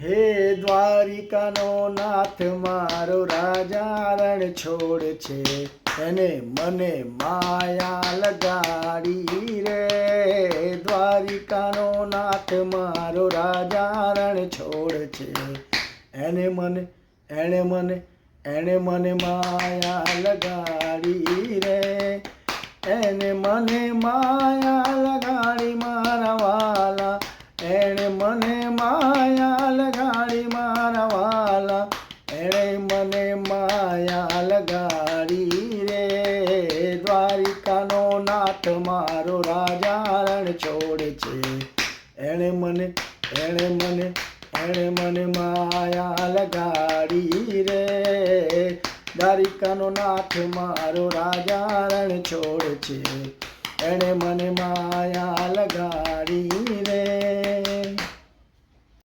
હે દ્વારિકાનો નાથ મારો રાજા રણ છોડ છે, એને મને માયા લગાડી રે. દ્વારિકાનો નાથ મારો રાજા રણ છોડ છે, એણે મને માયા લગાડી રે. એને મને માયા લગાડી મારા વાલા, એણે મને માયા લગાડી મારા વાલા, એણે મને માયા લગાડી રે. દ્વારિકાનો નાથ મારો રાજા રણ છોડ છે, એણે મને માયા લગાડી રે. દ્વારિકાનો નાથ મારો રાજા રણ છોડ છે, એણે મને માયા લગાડી રે.